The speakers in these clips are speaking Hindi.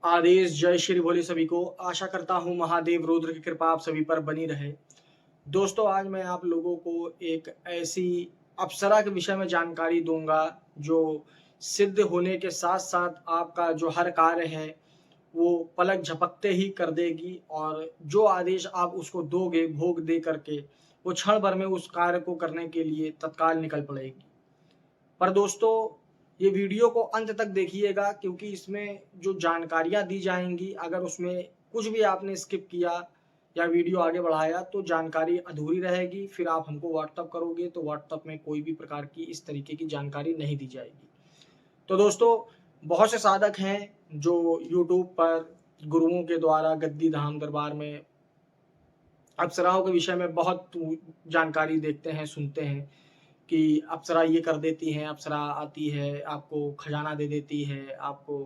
आदेश जय श्री भोले सभी को। आशा करता हूँ महादेव रुद्र की कृपा आप सभी पर बनी रहे। दोस्तों, आज मैं आप लोगों को एक ऐसी अप्सरा के विषय में जानकारी दूंगा जो सिद्ध होने के साथ साथ आपका जो हर कार्य है वो पलक झपकते ही कर देगी, और जो आदेश आप उसको दोगे भोग दे करके वो क्षण भर में उस कार्य को करने के लिए तत्काल निकल पड़ेगी। पर दोस्तों, ये वीडियो को अंत तक देखिएगा, क्योंकि इसमें जो जानकारियाँ दी जाएंगी, अगर उसमें कुछ भी आपने स्किप किया या वीडियो आगे बढ़ाया तो जानकारी अधूरी रहेगी। फिर आप हमको व्हाट्सअप करोगे तो व्हाट्सअप में कोई भी प्रकार की इस तरीके की जानकारी नहीं दी जाएगी। तो दोस्तों, बहुत से साधक हैं जो यूट्यूब पर गुरुओं के द्वारा गद्दी धाम दरबार में अप्सराओं के विषय में बहुत जानकारी देखते हैं, सुनते हैं कि अप्सरा ये कर देती हैं, अप्सरा आती है, आपको खजाना दे देती है, आपको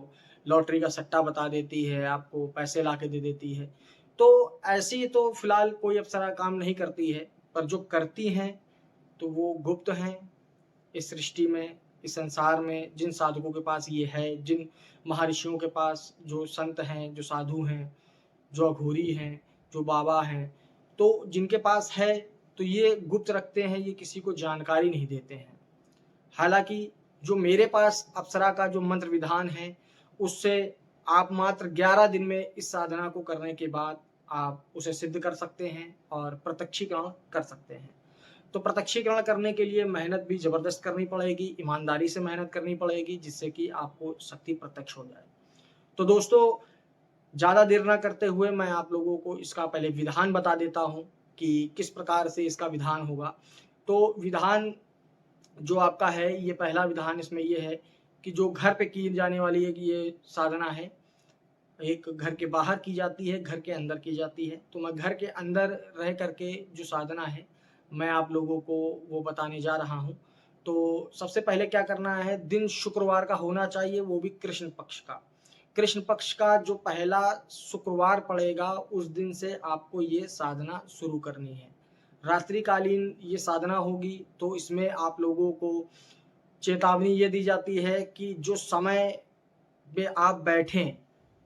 लॉटरी का सट्टा बता देती है, आपको पैसे ला के दे देती है। तो ऐसी तो फिलहाल कोई अप्सरा काम नहीं करती है, पर जो करती हैं तो वो गुप्त हैं। इस सृष्टि में, इस संसार में जिन साधकों के पास ये है, जिन महर्षियों के पास, जो संत हैं, जो साधु हैं, जो अघोरी हैं, जो बाबा हैं, तो जिनके पास है तो ये गुप्त रखते हैं, ये किसी को जानकारी नहीं देते हैं। हालांकि जो मेरे पास अप्सरा का जो मंत्र विधान है, उससे आप मात्र 11 दिन में इस साधना को करने के बाद आप उसे सिद्ध कर सकते हैं और प्रत्यक्षीकरण कर सकते हैं। तो प्रत्यक्षीकरण करने के लिए मेहनत भी जबरदस्त करनी पड़ेगी, ईमानदारी से मेहनत करनी पड़ेगी, जिससे कि आपको शक्ति प्रत्यक्ष हो जाए। तो दोस्तों, ज़्यादा देर ना करते हुए मैं आप लोगों को इसका पहले विधान बता देता हूँ कि किस प्रकार से इसका विधान होगा। तो विधान जो आपका है, ये पहला विधान इसमें ये है कि जो घर पे की जाने वाली एक ये साधना है, एक घर के बाहर की जाती है, घर के अंदर की जाती है। तो मैं घर के अंदर रह करके जो साधना है, मैं आप लोगों को वो बताने जा रहा हूँ। तो सबसे पहले क्या करना है, दिन शुक्रवार का होना चाहिए, वो भी कृष्ण पक्ष का। कृष्ण पक्ष का जो पहला शुक्रवार पड़ेगा, उस दिन से आपको ये साधना शुरू करनी है। रात्रिकालीन ये साधना होगी, तो इसमें आप लोगों को चेतावनी ये दी जाती है कि जो समय पे आप बैठें,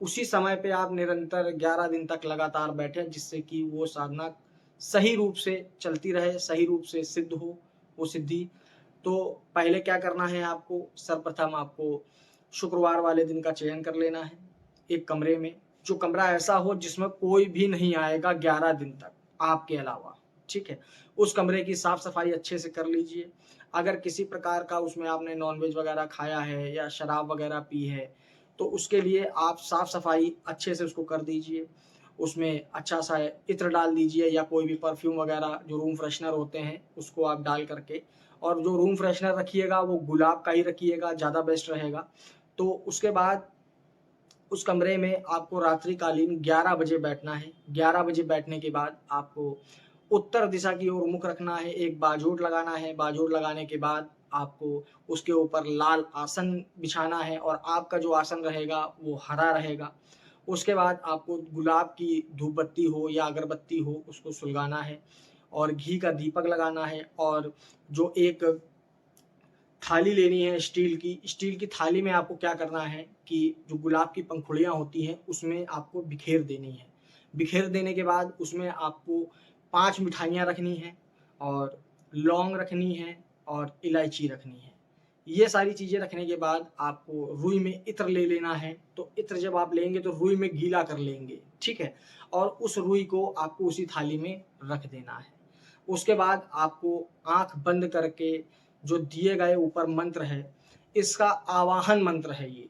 उसी समय पे आप निरंतर 11 दिन तक लगातार बैठें, जिससे कि वो साधना सही रूप से चलती रहे, सही रूप से सिद्ध हो वो सिद्धि। तो पहले क्या करना है आपको, सर्वप्रथम आपको शुक्रवार वाले दिन का चयन कर लेना है। एक कमरे में, जो कमरा ऐसा हो जिसमें कोई भी नहीं आएगा 11 दिन तक आपके अलावा, ठीक है। उस कमरे की साफ सफाई अच्छे से कर लीजिए। अगर किसी प्रकार का उसमें आपने नॉनवेज वगैरह खाया है या शराब वगैरह पी है, तो उसके लिए आप साफ सफाई अच्छे से उसको कर दीजिए। उसमें अच्छा सा इत्र डाल दीजिए, या कोई भी परफ्यूम वगैरह जो रूम फ्रेशनर होते हैं उसको आप डाल करके, और जो रूम फ्रेशनर रखिएगा वो गुलाब का ही रखिएगा, ज़्यादा बेस्ट रहेगा। तो उसके बाद उस कमरे में आपको रात्रिकालीन 11 बजे बैठना है। 11 बजे बैठने के बाद आपको उत्तर दिशा की ओर मुख रखना है, एक बाजूट लगाना है। बाजूट लगाने के बाद आपको उसके ऊपर लाल आसन बिछाना है, और आपका जो आसन रहेगा वो हरा रहेगा। उसके बाद आपको गुलाब की धूप बत्ती हो या अगरबत्ती हो, उसको सुलगाना है, और घी का दीपक लगाना है। और जो एक थाली लेनी है स्टील की, स्टील की थाली में आपको क्या करना है कि जो गुलाब की पंखुड़ियाँ होती हैं उसमें आपको बिखेर देनी है। बिखेर देने के बाद उसमें आपको 5 मिठाइयाँ रखनी हैं, और लौंग रखनी है, और इलायची रखनी है। ये सारी चीज़ें रखने के बाद आपको रुई में इत्र ले लेना है। तो इत्र जब आप लेंगे तो रुई में गीला कर लेंगे, ठीक है, और उस रुई को आपको उसी थाली में रख देना है। उसके बाद आपको आँख बंद करके जो दिए गए ऊपर मंत्र है, इसका आवाहन मंत्र है ये,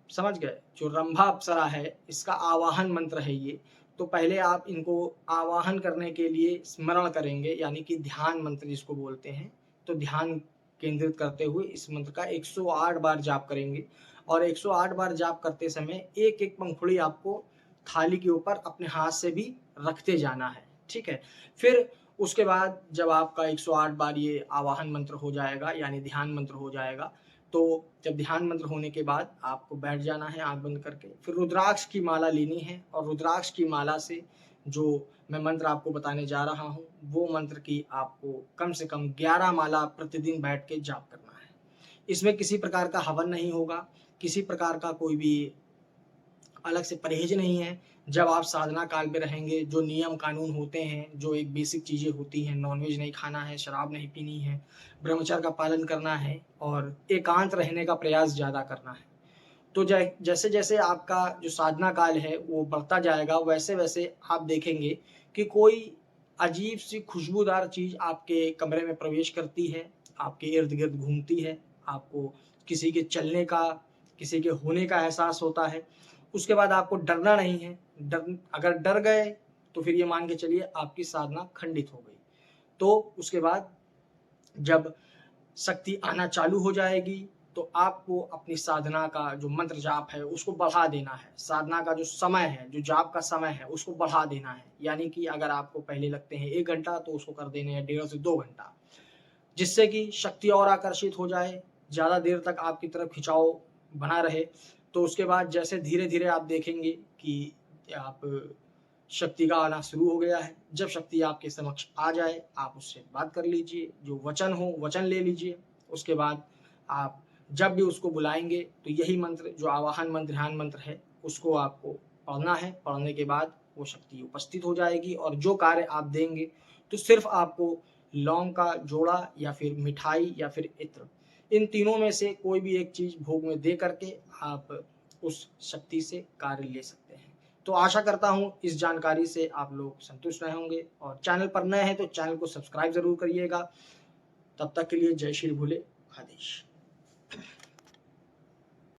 समझ गए? जो रंभा अप्सरा है, इसका आवाहन मंत्र है ये। तो पहले आप इनको आवाहन करने के लिए स्मरण करेंगे, यानी कि ध्यान मंत्र जिसको बोलते हैं। तो ध्यान केंद्रित करते हुए इस मंत्र का 108 बार जाप करेंगे, और 108 बार जाप करते समय एक-एक पंखुड़ी आपको थाली के ऊपर अपने हाथ से भी रखते जाना है, ठीक है? फिर उसके बाद जब आपका 108 बार ये आवाहन मंत्र हो जाएगा, यानी ध्यान मंत्र हो जाएगा, तो जब ध्यान मंत्र होने के बाद आपको बैठ जाना है आँख बंद करके। फिर रुद्राक्ष की माला लेनी है, और रुद्राक्ष की माला से जो मैं मंत्र आपको बताने जा रहा हूँ, वो मंत्र की आपको कम से कम 11 माला प्रतिदिन बैठ के जाप करना है। इसमें किसी प्रकार का हवन नहीं होगा, किसी प्रकार का कोई भी अलग से परहेज नहीं है। जब आप साधना काल पे रहेंगे, जो नियम कानून होते हैं, जो एक बेसिक चीज़ें होती हैं, नॉनवेज नहीं खाना है, शराब नहीं पीनी है, ब्रह्मचर्य का पालन करना है और एकांत रहने का प्रयास ज़्यादा करना है। तो जैसे जैसे आपका जो साधना काल है वो बढ़ता जाएगा, वैसे वैसे आप देखेंगे कि कोई अजीब सी खुशबूदार चीज़ आपके कमरे में प्रवेश करती है, आपके इर्द गिर्द घूमती है, आपको किसी के चलने का, किसी के होने का एहसास होता है। उसके बाद आपको डरना नहीं है। अगर डर गए तो फिर ये मान के चलिए आपकी साधना खंडित हो गई। तो उसके बाद जब शक्ति आना चालू हो जाएगी तो आपको अपनी साधना का जो मंत्र जाप है उसको बढ़ा देना है। साधना का जो समय है, जो जाप का समय है उसको बढ़ा देना है। यानी कि अगर आपको पहले लगते हैं 1 घंटा तो उसको कर देने हैं 1.5 से 2 घंटा, जिससे कि शक्ति और आकर्षित हो जाए, ज़्यादा देर तक आपकी तरफ खिंचाव बना रहे। तो उसके बाद जैसे धीरे-धीरे आप देखेंगे कि आप शक्ति का आना शुरू हो गया है। जब शक्ति आपके समक्ष आ जाए, आप उससे बात कर लीजिए, जो वचन हो वचन ले लीजिए। उसके बाद आप जब भी उसको बुलाएँगे तो यही मंत्र, जो आवाहन मंत्र, ध्यान मंत्र है, उसको आपको पढ़ना है। पढ़ने के बाद वो शक्ति उपस्थित हो जाएगी और जो कार्य आप देंगे तो सिर्फ़ आपको लौंग का जोड़ा या फिर मिठाई या फिर इत्र, इन तीनों में से कोई भी एक चीज़ भोग में दे करके आप उस शक्ति से कार्य ले सकते हैं। तो आशा करता हूँ इस जानकारी से आप लोग संतुष्ट रहे होंगे और चैनल पर नए हैं तो चैनल को सब्सक्राइब ज़रूर करिएगा। तब तक के लिए जय श्री भोले, आदेश।